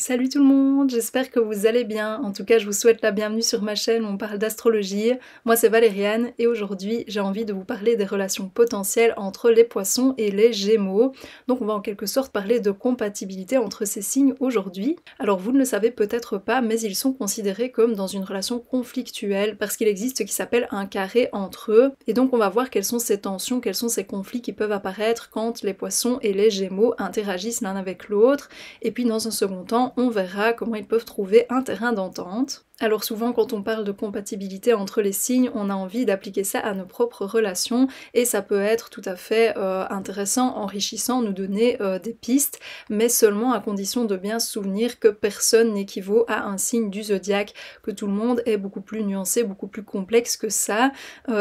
Salut tout le monde, j'espère que vous allez bien. En tout cas, je vous souhaite la bienvenue sur ma chaîne où on parle d'astrologie. Moi, c'est Valériane et aujourd'hui, j'ai envie de vous parler des relations potentielles entre les poissons et les gémeaux. Donc, on va en quelque sorte parler de compatibilité entre ces signes aujourd'hui. Alors, vous ne le savez peut-être pas, mais ils sont considérés comme dans une relation conflictuelle parce qu'il existe ce qui s'appelle un carré entre eux. Et donc, on va voir quelles sont ces tensions, quels sont ces conflits qui peuvent apparaître quand les poissons et les gémeaux interagissent l'un avec l'autre. Et puis, dans un second temps, on verra comment ils peuvent trouver un terrain d'entente. Alors souvent quand on parle de compatibilité entre les signes, on a envie d'appliquer ça à nos propres relations et ça peut être tout à fait intéressant, enrichissant, nous donner des pistes, mais seulement à condition de bien se souvenir que personne n'équivaut à un signe du zodiaque, que tout le monde est beaucoup plus nuancé, beaucoup plus complexe que ça,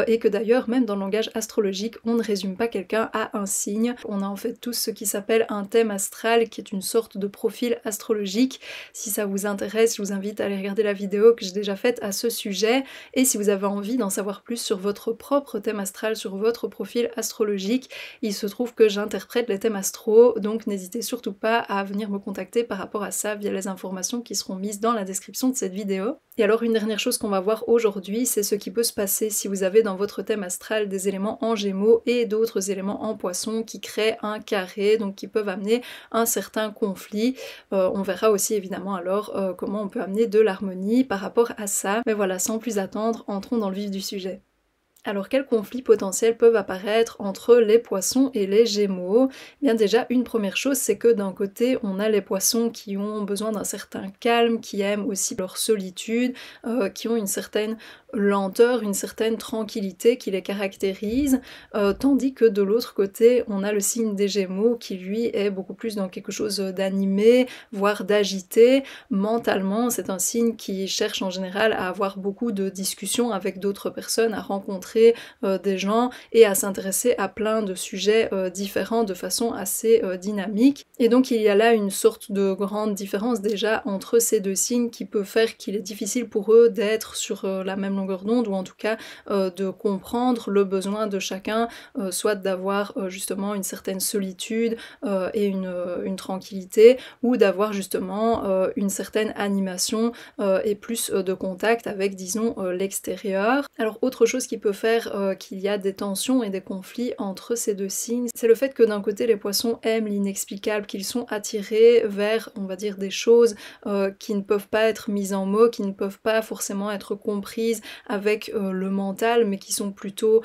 et que d'ailleurs même dans le langage astrologique, on ne résume pas quelqu'un à un signe. On a en fait tous ce qui s'appelle un thème astral, qui est une sorte de profil astrologique. Si ça vous intéresse, je vous invite à aller regarder la vidéo que j'ai déjà faite à ce sujet, et si vous avez envie d'en savoir plus sur votre propre thème astral, sur votre profil astrologique, il se trouve que j'interprète les thèmes astro, donc n'hésitez surtout pas à venir me contacter par rapport à ça via les informations qui seront mises dans la description de cette vidéo. Et alors une dernière chose qu'on va voir aujourd'hui, c'est ce qui peut se passer si vous avez dans votre thème astral des éléments en gémeaux et d'autres éléments en poisson qui créent un carré, donc qui peuvent amener un certain conflit. On verra aussi évidemment alors comment on peut amener de l'harmonie par rapport à ça. Mais voilà, sans plus attendre, entrons dans le vif du sujet. Alors quels conflits potentiels peuvent apparaître entre les poissons et les gémeaux? Bien déjà, une première chose, c'est que d'un côté, on a les poissons qui ont besoin d'un certain calme, qui aiment aussi leur solitude, qui ont une certaine lenteur, une certaine tranquillité qui les caractérise, tandis que de l'autre côté, on a le signe des gémeaux qui lui est beaucoup plus dans quelque chose d'animé, voire d'agité. Mentalement, c'est un signe qui cherche en général à avoir beaucoup de discussions avec d'autres personnes, à rencontrer des gens et à s'intéresser à plein de sujets différents de façon assez dynamique. Et donc il y a là une sorte de grande différence déjà entre ces deux signes qui peut faire qu'il est difficile pour eux d'être sur la même longueur d'onde, ou en tout cas de comprendre le besoin de chacun, soit d'avoir justement une certaine solitude et une tranquillité, ou d'avoir justement une certaine animation et plus de contact avec, disons, l'extérieur. Alors autre chose qui peut faire qu'il y a des tensions et des conflits entre ces deux signes, c'est le fait que d'un côté les poissons aiment l'inexplicable, qu'ils sont attirés vers, on va dire, des choses qui ne peuvent pas être mises en mots, qui ne peuvent pas forcément être comprises avec le mental, mais qui sont plutôt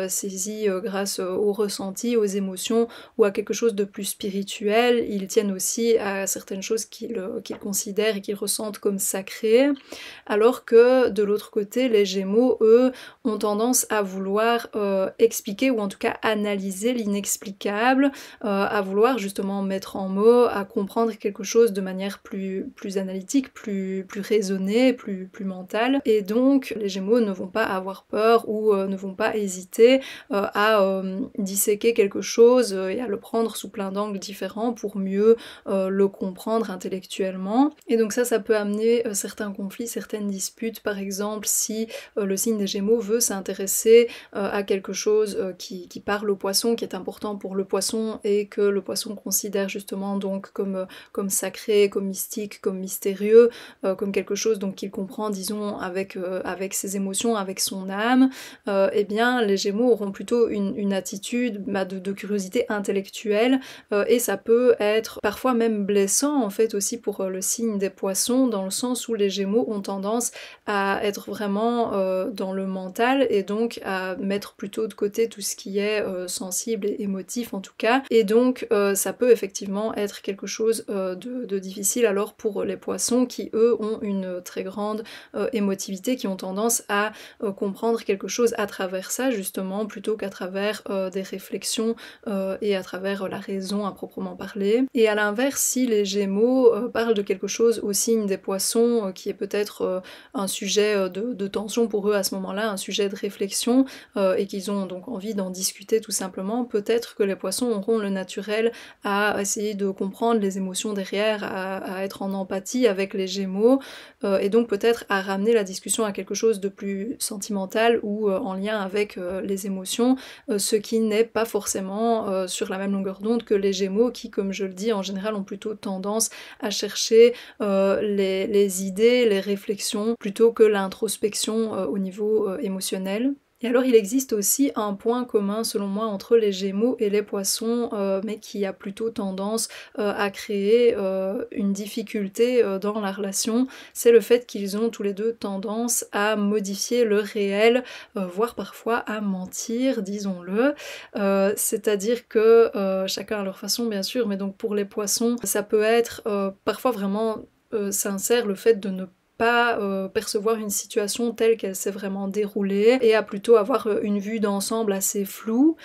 saisies grâce au ressenti, aux émotions, ou à quelque chose de plus spirituel. Ils tiennent aussi à certaines choses qu'ils considèrent et qu'ils ressentent comme sacrées, alors que de l'autre côté, les Gémeaux, eux, ont tendance à vouloir expliquer, ou en tout cas analyser l'inexplicable, à vouloir justement mettre en mots, à comprendre quelque chose de manière plus analytique, plus raisonnée, plus mentale. Et donc les Gémeaux ne vont pas avoir peur ou ne vont pas hésiter à disséquer quelque chose et à le prendre sous plein d'angles différents pour mieux le comprendre intellectuellement. Et donc ça peut amener certains conflits, certaines disputes. Par exemple, si le signe des Gémeaux veut s'intéresser à quelque chose qui parle au poisson, qui est important pour le poisson, et que le poisson considère justement donc comme sacré, comme mystique, comme mystérieux, comme quelque chose donc qu'il comprend, disons, avec ses émotions, avec son âme, eh bien les Gémeaux auront plutôt une attitude de curiosité intellectuelle, et ça peut être parfois même blessant en fait aussi pour le signe des poissons, dans le sens où les Gémeaux ont tendance à être vraiment dans le mental, et donc à mettre plutôt de côté tout ce qui est sensible et émotif en tout cas, et donc ça peut effectivement être quelque chose de difficile alors pour les poissons qui eux ont une très grande émotivité, qui ont tendance à comprendre quelque chose à travers ça justement, plutôt qu'à travers des réflexions et à travers la raison à proprement parler. Et à l'inverse, si les Gémeaux parlent de quelque chose au signe des poissons qui est peut-être un sujet de tension pour eux à ce moment-là, un sujet de réflexion, et qu'ils ont donc envie d'en discuter tout simplement, peut-être que les poissons auront le naturel à essayer de comprendre les émotions derrière, à être en empathie avec les Gémeaux, et donc peut-être à ramener la discussion à quelque chose chose de plus sentimental ou en lien avec les émotions, ce qui n'est pas forcément sur la même longueur d'onde que les Gémeaux qui, comme je le dis, en général ont plutôt tendance à chercher les idées, les réflexions, plutôt que l'introspection au niveau émotionnel. Et alors il existe aussi un point commun selon moi entre les Gémeaux et les Poissons, mais qui a plutôt tendance à créer une difficulté dans la relation, c'est le fait qu'ils ont tous les deux tendance à modifier le réel, voire parfois à mentir, disons-le. C'est-à-dire que chacun à leur façon bien sûr, mais donc pour les Poissons, ça peut être parfois vraiment sincère le fait de ne pas percevoir une situation telle qu'elle s'est vraiment déroulée et à plutôt avoir une vue d'ensemble assez floue,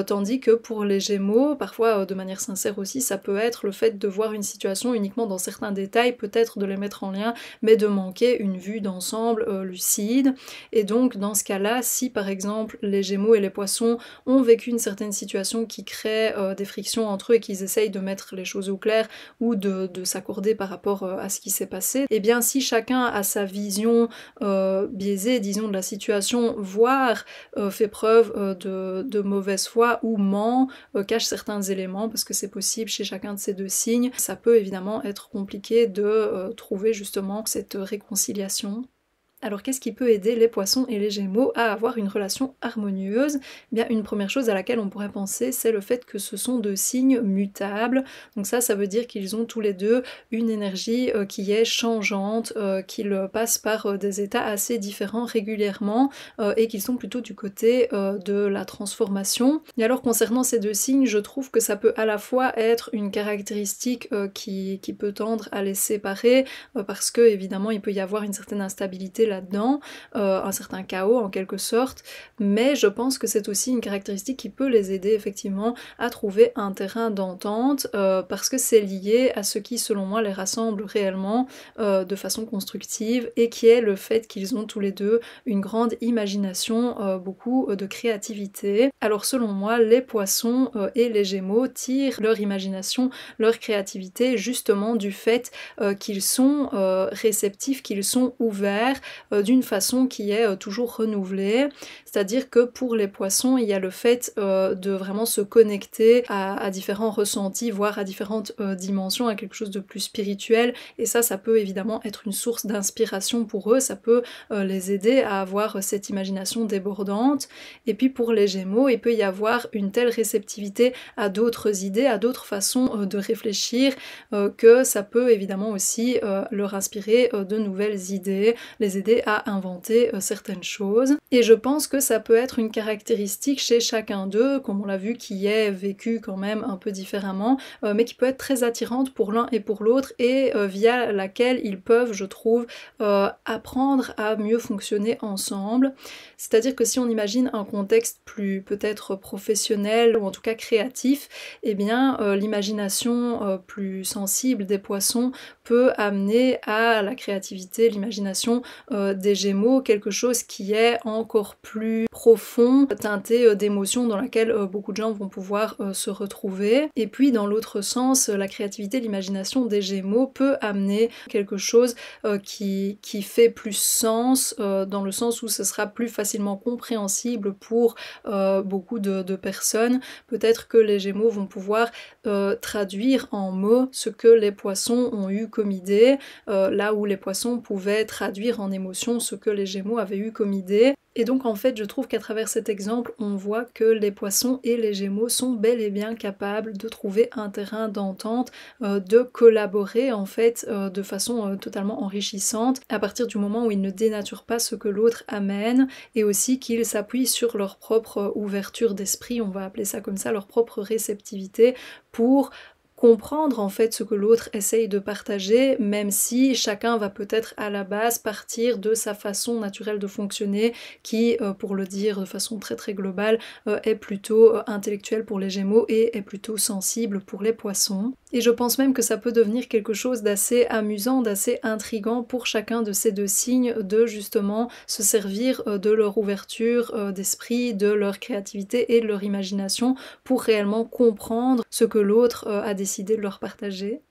tandis que pour les Gémeaux, parfois de manière sincère aussi, ça peut être le fait de voir une situation uniquement dans certains détails, peut-être de les mettre en lien, mais de manquer une vue d'ensemble lucide. Et donc dans ce cas-là, si par exemple les Gémeaux et les Poissons ont vécu une certaine situation qui crée des frictions entre eux et qu'ils essayent de mettre les choses au clair ou de s'accorder par rapport à ce qui s'est passé, et bien si chacun a sa vision biaisée, disons, de la situation, voire fait preuve de mauvaise foi ou ment, cache certains éléments, parce que c'est possible chez chacun de ces deux signes, ça peut évidemment être compliqué de trouver justement cette réconciliation. Alors qu'est-ce qui peut aider les Poissons et les Gémeaux à avoir une relation harmonieuse? Eh bien, une première chose à laquelle on pourrait penser, c'est le fait que ce sont deux signes mutables. Donc ça veut dire qu'ils ont tous les deux une énergie qui est changeante, qu'ils passent par des états assez différents régulièrement et qu'ils sont plutôt du côté de la transformation. Et alors concernant ces deux signes, je trouve que ça peut à la fois être une caractéristique qui peut tendre à les séparer parce que évidemment il peut y avoir une certaine instabilité là-dedans, un certain chaos en quelque sorte, mais je pense que c'est aussi une caractéristique qui peut les aider effectivement à trouver un terrain d'entente parce que c'est lié à ce qui selon moi les rassemble réellement de façon constructive et qui est le fait qu'ils ont tous les deux une grande imagination, beaucoup de créativité. Alors selon moi, les Poissons et les Gémeaux tirent leur imagination, leur créativité justement du fait qu'ils sont réceptifs, qu'ils sont ouverts d'une façon qui est toujours renouvelée. C'est-à-dire que pour les Poissons, il y a le fait de vraiment se connecter à différents ressentis, voire à différentes dimensions, à quelque chose de plus spirituel. Et ça peut évidemment être une source d'inspiration pour eux, ça peut les aider à avoir cette imagination débordante. Et puis pour les Gémeaux, il peut y avoir une telle réceptivité à d'autres idées, à d'autres façons de réfléchir, que ça peut évidemment aussi leur inspirer de nouvelles idées, les aider à inventer certaines choses. Et je pense que ça peut être une caractéristique chez chacun d'eux, comme on l'a vu, qui est vécu quand même un peu différemment, mais qui peut être très attirante pour l'un et pour l'autre, et via laquelle ils peuvent, je trouve, apprendre à mieux fonctionner ensemble. C'est-à-dire que si on imagine un contexte plus peut-être professionnel, ou en tout cas créatif, eh bien l'imagination plus sensible des Poissons peut amener à la créativité, l'imagination des Gémeaux, quelque chose qui est encore plus profond, teinté d'émotions dans laquelle beaucoup de gens vont pouvoir se retrouver. Et puis dans l'autre sens, la créativité, l'imagination des Gémeaux peut amener quelque chose qui fait plus sens, dans le sens où ce sera plus facilement compréhensible pour beaucoup de personnes. Peut-être que les Gémeaux vont pouvoir traduire en mots ce que les Poissons ont eu comme idée, là où les Poissons pouvaient traduire en émotion ce que les Gémeaux avaient eu comme idée. Et donc en fait je trouve qu'à travers cet exemple on voit que les Poissons et les Gémeaux sont bel et bien capables de trouver un terrain d'entente, de collaborer en fait de façon totalement enrichissante à partir du moment où ils ne dénaturent pas ce que l'autre amène, et aussi qu'ils s'appuient sur leur propre ouverture d'esprit, on va appeler ça comme ça, leur propre réceptivité pour comprendre en fait ce que l'autre essaye de partager, même si chacun va peut-être à la base partir de sa façon naturelle de fonctionner qui, pour le dire de façon très très globale, est plutôt intellectuelle pour les Gémeaux et est plutôt sensible pour les Poissons. Et je pense même que ça peut devenir quelque chose d'assez amusant, d'assez intriguant pour chacun de ces deux signes de justement se servir de leur ouverture d'esprit, de leur créativité et de leur imagination pour réellement comprendre ce que l'autre a décidé de leur partager.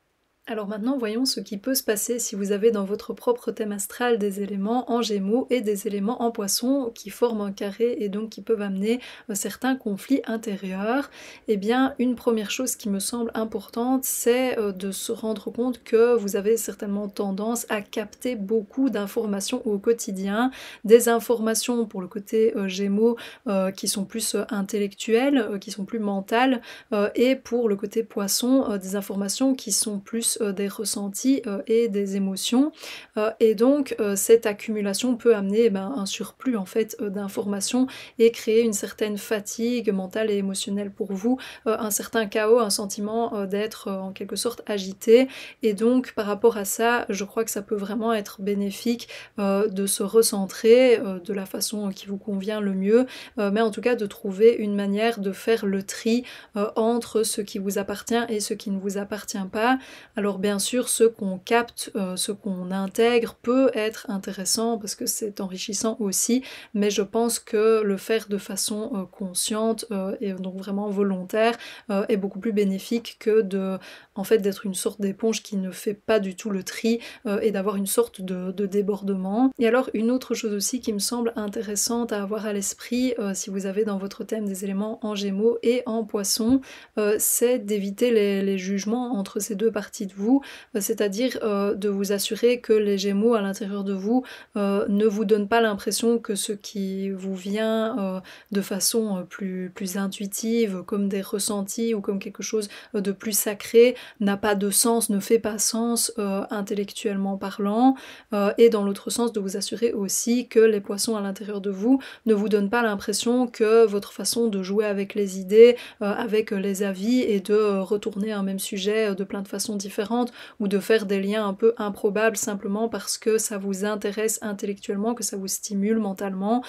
Alors maintenant, voyons ce qui peut se passer si vous avez dans votre propre thème astral des éléments en Gémeaux et des éléments en Poisson qui forment un carré et donc qui peuvent amener certains conflits intérieurs. Eh bien, une première chose qui me semble importante, c'est de se rendre compte que vous avez certainement tendance à capter beaucoup d'informations au quotidien, des informations pour le côté Gémeaux qui sont plus intellectuelles, qui sont plus mentales, et pour le côté Poisson, des informations qui sont plus des ressentis et des émotions, et donc cette accumulation peut amener un surplus en fait d'informations et créer une certaine fatigue mentale et émotionnelle pour vous, un certain chaos, un sentiment d'être en quelque sorte agité, et donc par rapport à ça, je crois que ça peut vraiment être bénéfique de se recentrer de la façon qui vous convient le mieux, mais en tout cas de trouver une manière de faire le tri entre ce qui vous appartient et ce qui ne vous appartient pas. Alors bien sûr, ce qu'on capte, ce qu'on intègre peut être intéressant parce que c'est enrichissant aussi, mais je pense que le faire de façon consciente et donc vraiment volontaire est beaucoup plus bénéfique que en fait, d'être une sorte d'éponge qui ne fait pas du tout le tri et d'avoir une sorte de débordement. Et alors une autre chose aussi qui me semble intéressante à avoir à l'esprit si vous avez dans votre thème des éléments en Gémeaux et en Poisson, c'est d'éviter les jugements entre ces deux parties de vous, c'est-à-dire de vous assurer que les Gémeaux à l'intérieur de vous ne vous donnent pas l'impression que ce qui vous vient de façon plus intuitive, comme des ressentis ou comme quelque chose de plus sacré, n'a pas de sens, ne fait pas sens intellectuellement parlant, et dans l'autre sens de vous assurer aussi que les Poissons à l'intérieur de vous ne vous donnent pas l'impression que votre façon de jouer avec les idées, avec les avis et de retourner un même sujet de plein de façons différentes ou de faire des liens un peu improbables simplement parce que ça vous intéresse intellectuellement, que ça vous stimule mentalement,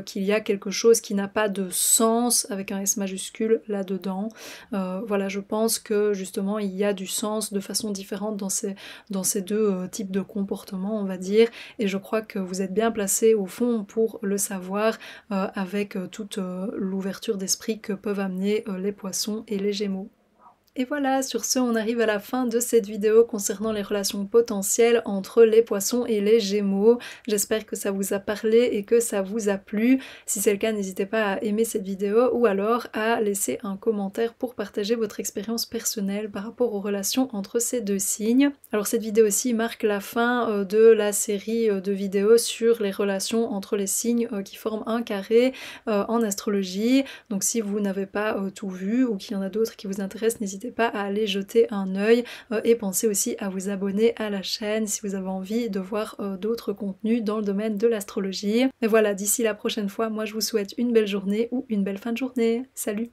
qu'il y a quelque chose qui n'a pas de sens avec un S majuscule là-dedans. Voilà, je pense que justement il y a du sens de façon différente dans ces deux types de comportements, on va dire, et je crois que vous êtes bien placé au fond pour le savoir avec toute l'ouverture d'esprit que peuvent amener les Poissons et les Gémeaux. Et voilà, sur ce, on arrive à la fin de cette vidéo concernant les relations potentielles entre les Poissons et les Gémeaux. J'espère que ça vous a parlé et que ça vous a plu. Si c'est le cas, n'hésitez pas à aimer cette vidéo ou alors à laisser un commentaire pour partager votre expérience personnelle par rapport aux relations entre ces deux signes. Alors cette vidéo aussi marque la fin de la série de vidéos sur les relations entre les signes qui forment un carré en astrologie. Donc si vous n'avez pas tout vu ou qu'il y en a d'autres qui vous intéressent, n'hésitez pas à aller jeter un œil et pensez aussi à vous abonner à la chaîne si vous avez envie de voir d'autres contenus dans le domaine de l'astrologie. Et voilà, d'ici la prochaine fois, moi je vous souhaite une belle journée ou une belle fin de journée. Salut!